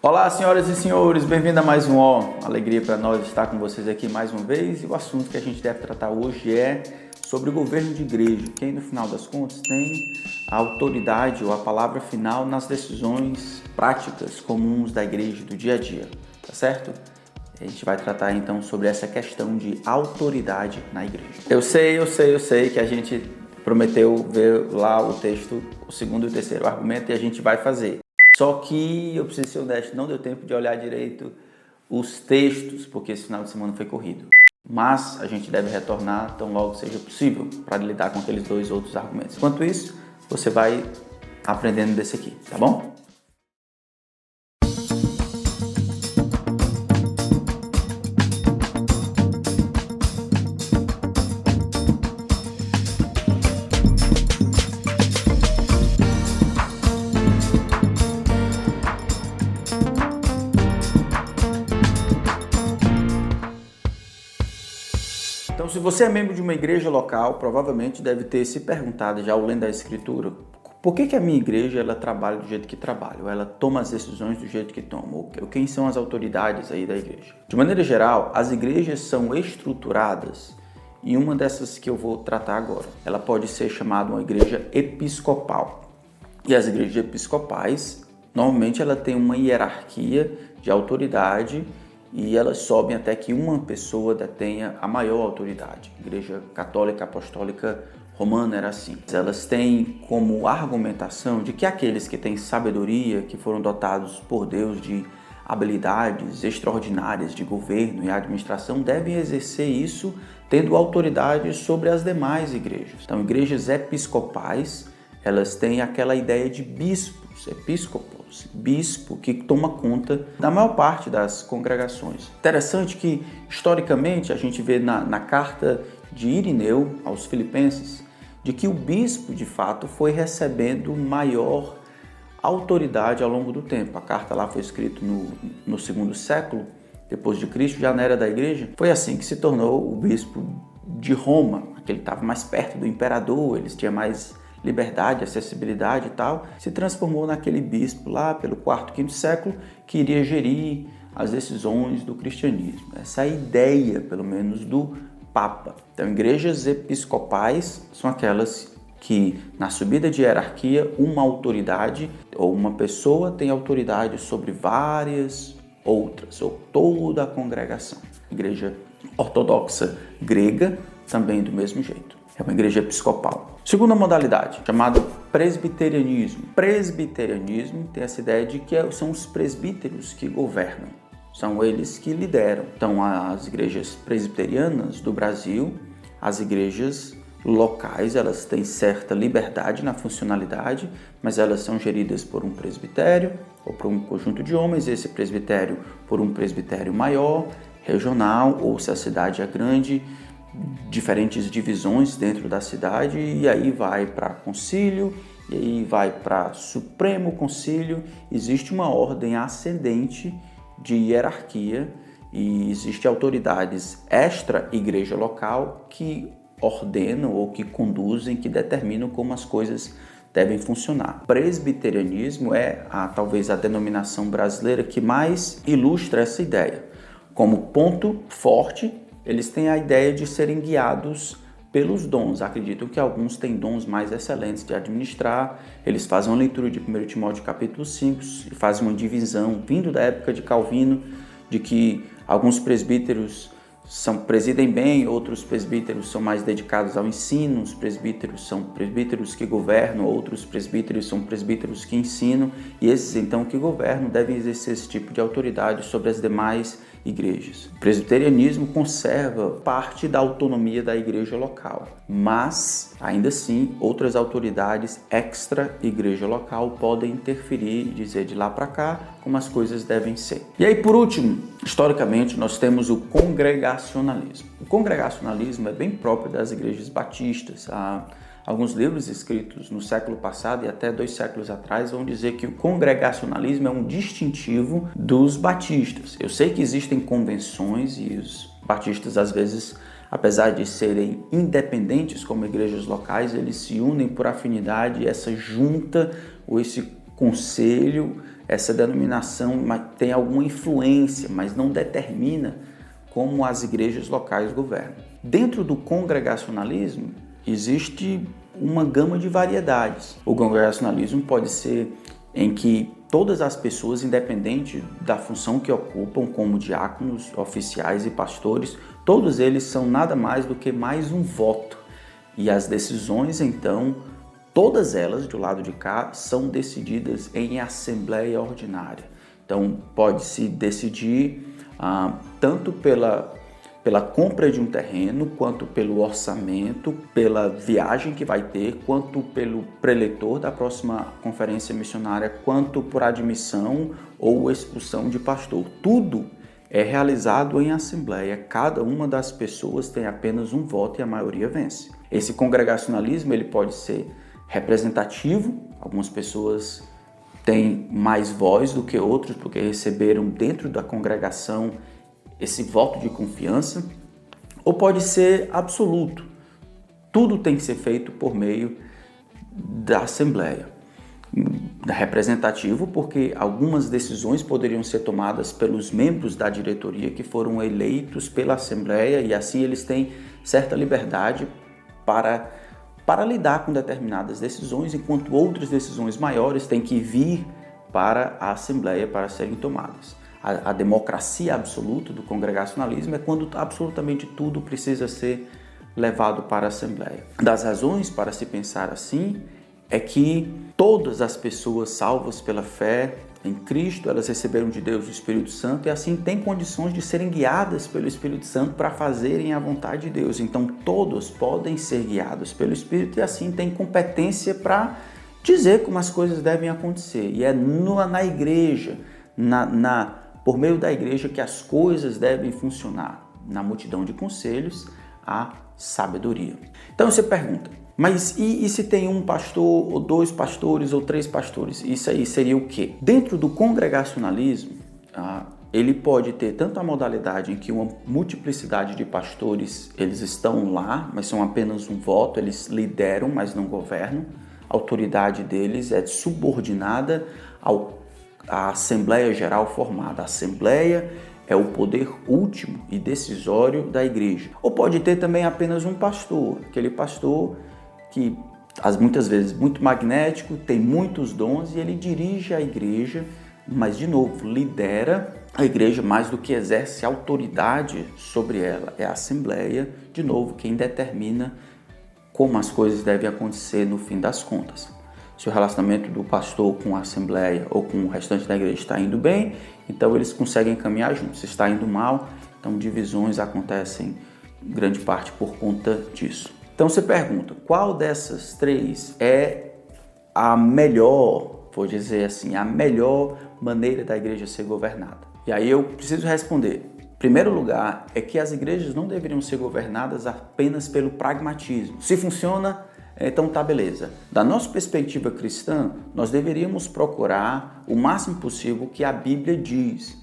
Olá, senhoras e senhores, bem-vindo a mais um Ó. Alegria para nós estar com vocês aqui mais uma vez. E o assunto que a gente deve tratar hoje é sobre o governo de igreja. Quem, no final das contas, tem a autoridade ou a palavra final nas decisões práticas comuns da igreja, do dia a dia, tá certo? A gente vai tratar então sobre essa questão de autoridade na igreja. Eu sei que a gente prometeu ver lá o texto, o segundo e o terceiro argumento, e a gente vai fazer. Só que eu preciso ser honesto, não deu tempo de olhar direito os textos, porque esse final de semana foi corrido. Mas a gente deve retornar tão logo seja possível para lidar com aqueles dois outros argumentos. Enquanto isso, você vai aprendendo desse aqui, tá bom? Então, se você é membro de uma igreja local, provavelmente deve ter se perguntado, já ao lendo a escritura, por que a minha igreja ela trabalha do jeito que trabalha, ou ela toma as decisões do jeito que toma, ou quem são as autoridades aí da igreja. De maneira geral, as igrejas são estruturadas em uma dessas que eu vou tratar agora. Ela pode ser chamada uma igreja episcopal. E as igrejas episcopais, normalmente ela tem uma hierarquia de autoridade e elas sobem até que uma pessoa detenha a maior autoridade. A Igreja Católica Apostólica Romana era assim. Elas têm como argumentação de que aqueles que têm sabedoria, que foram dotados por Deus de habilidades extraordinárias de governo e administração, devem exercer isso tendo autoridade sobre as demais igrejas. Então, igrejas episcopais, elas têm aquela ideia de bispos, episcopos, bispo que toma conta da maior parte das congregações. Interessante que, historicamente, a gente vê na carta de Irineu aos Filipenses, de que o bispo, de fato, foi recebendo maior autoridade ao longo do tempo. A carta lá foi escrita no segundo século, depois de Cristo, já na era da igreja. Foi assim que se tornou o bispo de Roma, aquele que estava mais perto do imperador, eles tinham mais liberdade, acessibilidade e tal, se transformou naquele bispo lá pelo quarto, quinto século que iria gerir as decisões do cristianismo. Essa é a ideia, pelo menos, do Papa. Então, igrejas episcopais são aquelas que, na subida de hierarquia, uma autoridade ou uma pessoa tem autoridade sobre várias outras, ou toda a congregação. Igreja ortodoxa grega, também do mesmo jeito. É uma igreja episcopal. Segunda modalidade, chamada presbiterianismo. Presbiterianismo tem essa ideia de que são os presbíteros que governam. São eles que lideram. Então, as igrejas presbiterianas do Brasil, as igrejas locais, elas têm certa liberdade na funcionalidade, mas elas são geridas por um presbitério ou por um conjunto de homens, esse presbitério por um presbitério maior, regional, ou se a cidade é grande, diferentes divisões dentro da cidade, e aí vai para concílio, e aí vai para Supremo Concílio. Existe uma ordem ascendente de hierarquia e existem autoridades extra-igreja local que ordenam ou que conduzem, que determinam como as coisas devem funcionar. Presbiterianismo é talvez a denominação brasileira que mais ilustra essa ideia. Como ponto forte, eles têm a ideia de serem guiados pelos dons. Acreditam que alguns têm dons mais excelentes de administrar. Eles fazem uma leitura de 1 Timóteo capítulo 5 e fazem uma divisão, vindo da época de Calvino, de que alguns presbíteros presidem bem, outros presbíteros são mais dedicados ao ensino, os presbíteros são presbíteros que governam, outros presbíteros são presbíteros que ensinam, e esses então que governam devem exercer esse tipo de autoridade sobre as demais igrejas. O presbiterianismo conserva parte da autonomia da igreja local, mas, ainda assim, outras autoridades extra-igreja local podem interferir e dizer de lá para cá como as coisas devem ser. E aí, por último, historicamente, nós temos o congregacionalismo. O congregacionalismo é bem próprio das igrejas batistas. Alguns livros escritos no século passado e até 2 séculos atrás vão dizer que o congregacionalismo é um distintivo dos batistas. Eu sei que existem convenções e os batistas, às vezes, apesar de serem independentes como igrejas locais, eles se unem por afinidade, e essa junta ou esse conselho essa denominação tem alguma influência, mas não determina como as igrejas locais governam. Dentro do congregacionalismo, existe uma gama de variedades. O congregacionalismo pode ser em que todas as pessoas, independente da função que ocupam, como diáconos, oficiais e pastores, todos eles são nada mais do que mais um voto. E as decisões, então, todas elas, do lado de cá, são decididas em assembleia ordinária. Então, pode-se decidir tanto pela compra de um terreno, quanto pelo orçamento, pela viagem que vai ter, quanto pelo preletor da próxima conferência missionária, quanto por admissão ou expulsão de pastor. Tudo é realizado em assembleia. Cada uma das pessoas tem apenas um voto e a maioria vence. Esse congregacionalismo ele pode ser representativo. Algumas pessoas têm mais voz do que outros porque receberam dentro da congregação esse voto de confiança, ou pode ser absoluto. Tudo tem que ser feito por meio da Assembleia. Representativo porque algumas decisões poderiam ser tomadas pelos membros da diretoria que foram eleitos pela Assembleia e assim eles têm certa liberdade para lidar com determinadas decisões, enquanto outras decisões maiores têm que vir para a Assembleia para serem tomadas. A democracia absoluta do congregacionalismo é quando absolutamente tudo precisa ser levado para a Assembleia. Das razões para se pensar assim é que todas as pessoas salvas pela fé em Cristo, elas receberam de Deus o Espírito Santo e assim têm condições de serem guiadas pelo Espírito Santo para fazerem a vontade de Deus. Então todos podem ser guiados pelo Espírito e assim têm competência para dizer como as coisas devem acontecer. E é na igreja, por meio da igreja que as coisas devem funcionar. Na multidão de conselhos, há sabedoria. Então você pergunta, mas e se tem um pastor, ou dois pastores, ou três pastores? Isso aí seria o quê? Dentro do congregacionalismo, ele pode ter tanto a modalidade em que uma multiplicidade de pastores, eles estão lá, mas são apenas um voto, eles lideram, mas não governam. A autoridade deles é subordinada à Assembleia Geral formada. A Assembleia é o poder último e decisório da igreja. Ou pode ter também apenas um pastor, aquele pastor que muitas vezes muito magnético, tem muitos dons e ele dirige a igreja, mas de novo, lidera a igreja mais do que exerce autoridade sobre ela. É a Assembleia, de novo, quem determina como as coisas devem acontecer no fim das contas. Se o relacionamento do pastor com a Assembleia ou com o restante da igreja está indo bem, então eles conseguem caminhar juntos. Se está indo mal, então divisões acontecem em grande parte por conta disso. Então você pergunta, qual dessas três é a melhor, vou dizer assim, a melhor maneira da igreja ser governada? E aí eu preciso responder. Em primeiro lugar, é que as igrejas não deveriam ser governadas apenas pelo pragmatismo. Se funciona, então tá beleza. Da nossa perspectiva cristã, nós deveríamos procurar o máximo possível o que a Bíblia diz.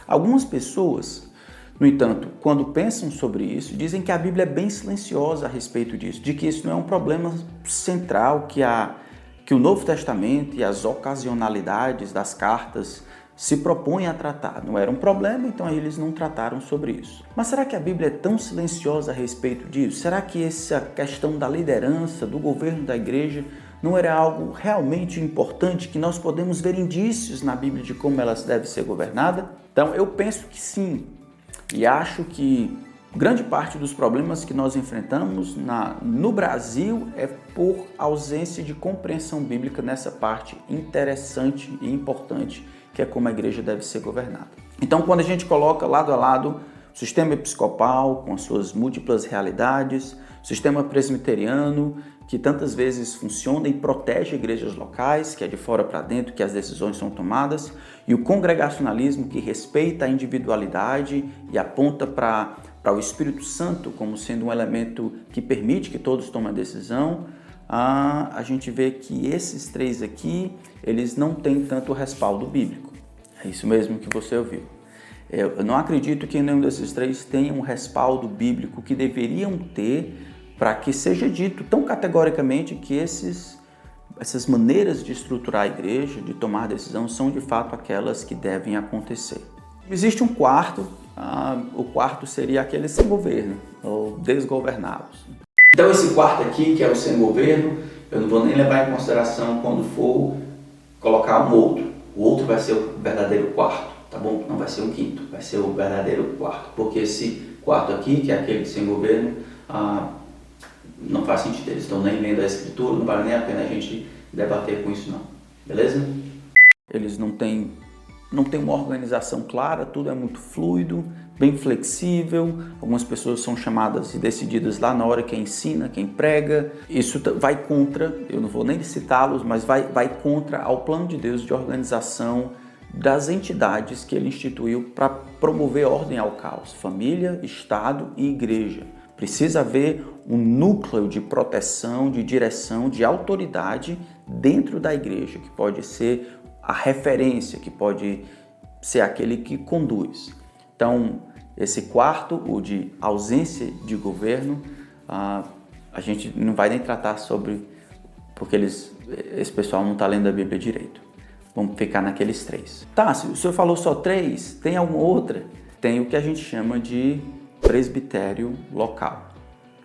Algumas pessoas, no entanto, quando pensam sobre isso, dizem que a Bíblia é bem silenciosa a respeito disso, de que isso não é um problema central, que o Novo Testamento e as ocasionalidades das cartas se propõem a tratar. Não era um problema, então eles não trataram sobre isso. Mas será que a Bíblia é tão silenciosa a respeito disso? Será que essa questão da liderança, do governo da igreja, não era algo realmente importante, que nós podemos ver indícios na Bíblia de como ela deve ser governada? Então eu penso que sim, e acho que grande parte dos problemas que nós enfrentamos no Brasil é por ausência de compreensão bíblica nessa parte interessante e importante, que é como a igreja deve ser governada. Então, quando a gente coloca lado a lado o sistema episcopal com as suas múltiplas realidades, o sistema presbiteriano, que tantas vezes funciona e protege igrejas locais, que é de fora para dentro, que as decisões são tomadas, e o congregacionalismo, que respeita a individualidade e aponta para o Espírito Santo como sendo um elemento que permite que todos tomem a decisão, a gente vê que esses três aqui, eles não têm tanto respaldo bíblico. É isso mesmo que você ouviu. Eu não acredito que nenhum desses três tenha um respaldo bíblico que deveriam ter para que seja dito tão categoricamente que esses essas maneiras de estruturar a igreja, de tomar decisão, são de fato aquelas que devem acontecer. Existe um quarto, o quarto seria aquele sem governo, ou desgovernados. Então esse quarto aqui, que é o sem governo, eu não vou nem levar em consideração quando for colocar um outro. O outro vai ser o verdadeiro quarto, tá bom? Não vai ser um quinto, vai ser o verdadeiro quarto. Porque esse quarto aqui, que é aquele sem governo, não faz sentido. Eles estão nem lendo a escritura, não vale nem a pena a gente debater com isso não, beleza? Eles não têm uma organização clara, tudo é muito fluido, bem flexível. Algumas pessoas são chamadas e decididas lá na hora, quem ensina, quem prega. Isso vai contra, eu não vou nem citá-los, mas vai contra ao plano de Deus de organização das entidades que ele instituiu para promover ordem ao caos, família, Estado e igreja. Precisa haver um núcleo de proteção, de direção, de autoridade dentro da igreja, que pode ser a referência, que pode ser aquele que conduz. Então, esse quarto, o de ausência de governo, a gente não vai nem tratar sobre, porque esse pessoal não está lendo a Bíblia direito. Vamos ficar naqueles 3. Tá, se o senhor falou só 3, tem alguma outra? Tem o que a gente chama de presbitério local.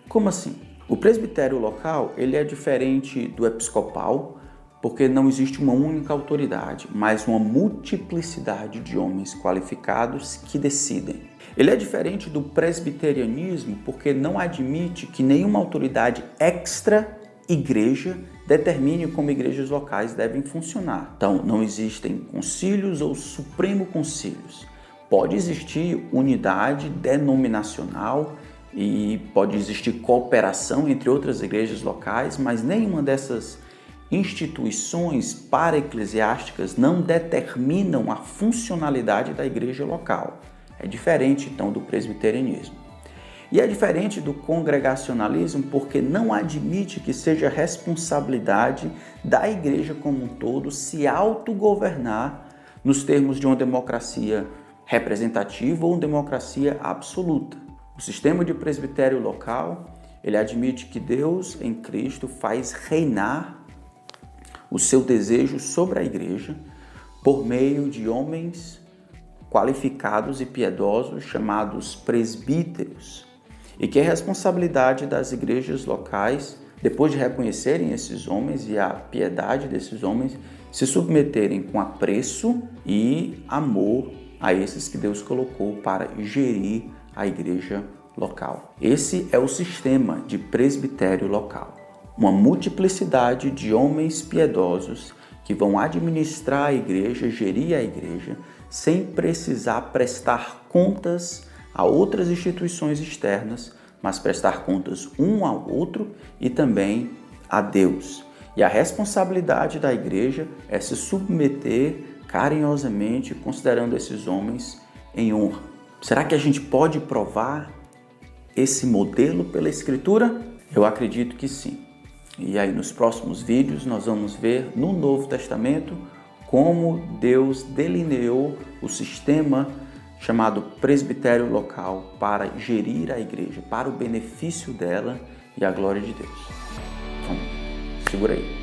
Como assim? O presbitério local, ele é diferente do episcopal, porque não existe uma única autoridade, mas uma multiplicidade de homens qualificados que decidem. Ele é diferente do presbiterianismo, porque não admite que nenhuma autoridade extra-igreja determine como igrejas locais devem funcionar. Então, não existem concílios ou supremo concílios. Pode existir unidade denominacional e pode existir cooperação entre outras igrejas locais, mas nenhuma dessas instituições para-eclesiásticas não determinam a funcionalidade da igreja local. É diferente, então, do presbiterianismo. E é diferente do congregacionalismo porque não admite que seja responsabilidade da igreja como um todo se autogovernar nos termos de uma democracia representativa ou uma democracia absoluta. O sistema de presbitério local, ele admite que Deus em Cristo faz reinar o seu desejo sobre a igreja por meio de homens qualificados e piedosos chamados presbíteros, e que é responsabilidade das igrejas locais, depois de reconhecerem esses homens e a piedade desses homens, se submeterem com apreço e amor a esses que Deus colocou para gerir a igreja local. Esse é o sistema de presbitério local. Uma multiplicidade de homens piedosos que vão administrar a igreja, gerir a igreja, sem precisar prestar contas a outras instituições externas, mas prestar contas um ao outro e também a Deus. E a responsabilidade da igreja é se submeter carinhosamente, considerando esses homens em honra. Será que a gente pode provar esse modelo pela Escritura? Eu acredito que sim. E aí nos próximos vídeos nós vamos ver no Novo Testamento como Deus delineou o sistema chamado presbitério local para gerir a igreja, para o benefício dela e a glória de Deus. Então, segura aí.